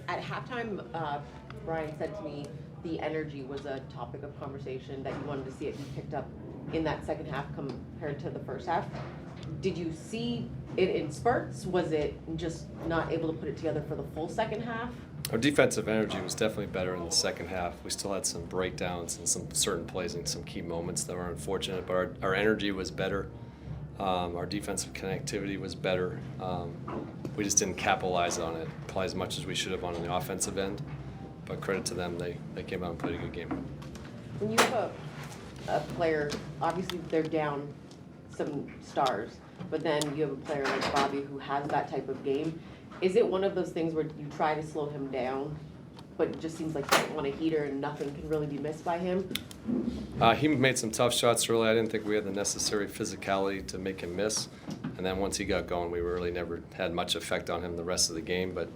At halftime, Brian said to me the energy was a topic of conversation that you wanted to see it be picked up in that second half compared to the first half. Did you see it in spurts? Was it just not able to put it together for the full second half? Our defensive energy was definitely better in the second half. We still had some breakdowns and some certain plays and some key moments that were unfortunate, but our energy was better. Our defensive connectivity was better. We just didn't capitalize on it probably as much as we should have on the offensive end. But credit to them, they came out and played a good game. When you have a player, obviously they're down some stars, but then you have a player like Bobby who has that type of game. Is it one of those things where you try to slow him down, but it just seems like you don't want a heater and nothing can really be missed by him? He made some tough shots early. I didn't think we had the necessary physicality to make him miss. And then once he got going, we really never had much effect on him the rest of the game. But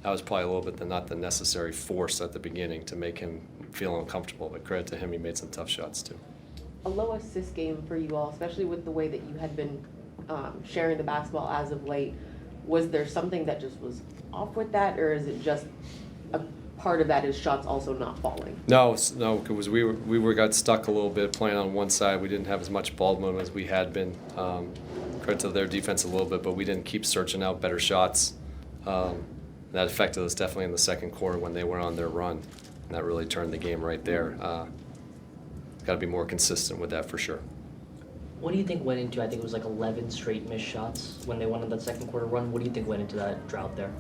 that was probably a little bit not the necessary force at the beginning to make him feel uncomfortable. But credit to him, he made some tough shots too. A low assist game for you all, especially with the way that you had been sharing the basketball as of late. Was there something that just was off with that, or is it just a part of that is shots also not falling? No, because we got stuck a little bit playing on one side. We didn't have as much ball movement as we had been. Credit to their defense a little bit, but we didn't keep searching out better shots. That affected us definitely in the second quarter when they went on their run, and that really turned the game right there. Got to be more consistent with that for sure. What do you think went into, I think it was like 11 straight missed shots when they went on that second quarter run? What do you think went into that drought there?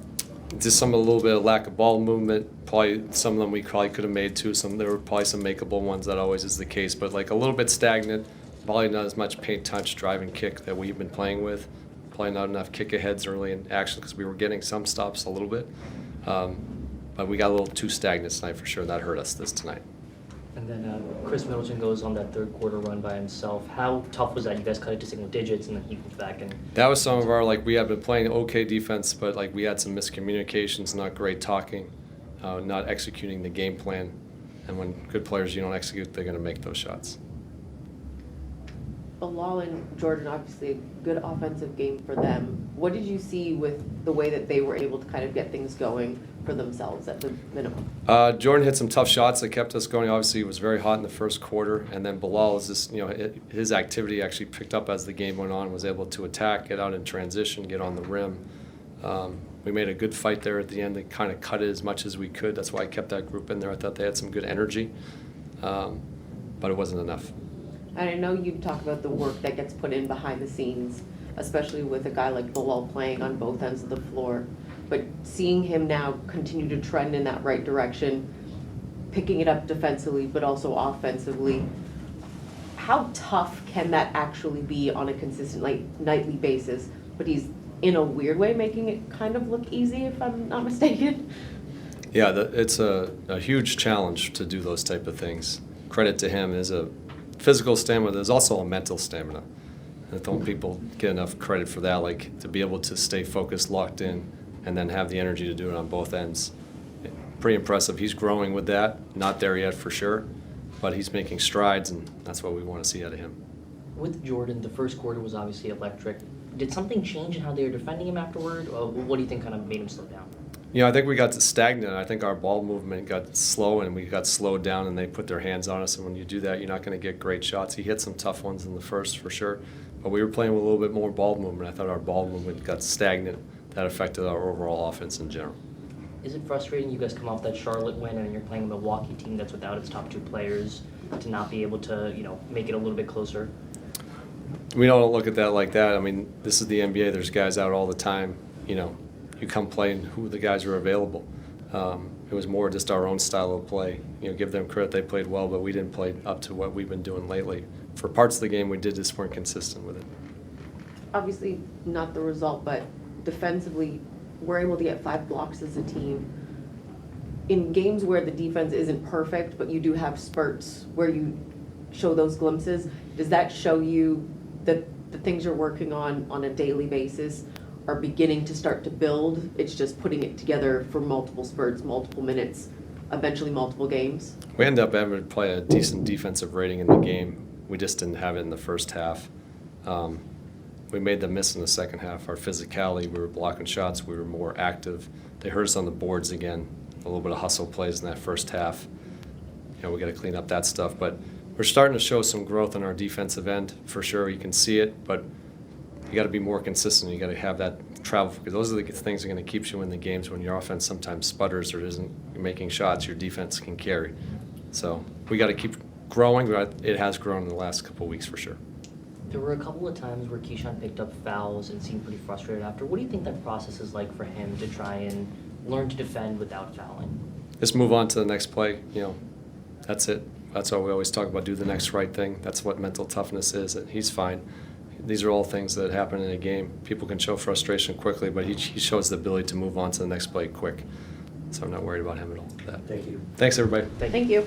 Just a little bit of lack of ball movement. Probably some of them we probably could have made too. There were probably some makeable ones. That always is the case, but like a little bit stagnant. Probably not as much paint touch, drive and kick that we've been playing with. Probably not enough kick aheads early in action because we were getting some stops a little bit. But we got a little too stagnant tonight for sure, and that hurt us tonight. And then Chris Middleton goes on that third quarter run by himself. How tough was that? You guys cut it to single digits, and then he comes back and. That was some of our we have been playing okay defense, but we had some miscommunications, not great talking, not executing the game plan, and when good players you don't execute, they're going to make those shots. Bilal and Jordan, obviously a good offensive game for them. What did you see with the way that they were able to kind of get things going for themselves at the minimum? Jordan hit some tough shots that kept us going. Obviously, it was very hot in the first quarter, and then Bilal is just, his activity actually picked up as the game went on, was able to attack, get out in transition, get on the rim. We made a good fight there at the end to kind of cut it as much as we could. That's why I kept that group in there. I thought they had some good energy, but it wasn't enough. And I know you talk about the work that gets put in behind the scenes, especially with a guy like Bilal playing on both ends of the floor. But seeing him now continue to trend in that right direction, picking it up defensively but also offensively, how tough can that actually be on a consistent nightly basis? But he's, in a weird way, making it kind of look easy, if I'm not mistaken. Yeah, it's a huge challenge to do those type of things. Credit to him is a physical stamina. There's also a mental stamina. I don't people get enough credit for that, to be able to stay focused, locked in, and then have the energy to do it on both ends. Pretty impressive. He's growing with that. Not there yet for sure, but he's making strides, and that's what we want to see out of him. With Jordan, the first quarter was obviously electric. Did something change in how they were defending him afterward? Or what do you think kind of made him slow down? I think we got stagnant. I think our ball movement got slow, and we got slowed down, and they put their hands on us. And when you do that, you're not going to get great shots. He hit some tough ones in the first for sure, but we were playing with a little bit more ball movement. I thought our ball movement got stagnant. That affected our overall offense in general. Is it frustrating you guys come off that Charlotte win and you're playing a Milwaukee team that's without its top two players to not be able to, make it a little bit closer? We don't look at that like that. I mean, this is the NBA. There's guys out all the time. You come play and who the guys are available. It was more just our own style of play. Give them credit. They played well, but we didn't play up to what we've been doing lately. For parts of the game, we just weren't consistent with it. Obviously, not the result, but defensively, we're able to get 5 blocks as a team. In games where the defense isn't perfect, but you do have spurts where you show those glimpses, does that show you that the things you're working on a daily basis are beginning to start to build? It's just putting it together for multiple spurts, multiple minutes, eventually multiple games? We ended up having to play a decent defensive rating in the game. We just didn't have it in the first half. we made them miss in the second half. Our physicality, we were blocking shots, we were more active. They hurt us on the boards again. A little bit of hustle plays in that first half. You know, we got to clean up that stuff. But we're starting to show some growth on our defensive end for sure. You can see it, but you got to be more consistent. You got to have that travel, because those are the things that are going to keep you in the games. When your offense sometimes sputters or isn't making shots, your defense can carry. So we got to keep growing, but it has grown in the last couple of weeks for sure. There were a couple of times where Keyshawn picked up fouls and seemed pretty frustrated after. What do you think that process is like for him to try and learn to defend without fouling? Just move on to the next play. You know, that's it. That's all we always talk about. Do the next right thing. That's what mental toughness is. And he's fine. These are all things that happen in a game. People can show frustration quickly, but he shows the ability to move on to the next play quick. So I'm not worried about him at all. That. Thank you. Thanks, everybody. Thank you.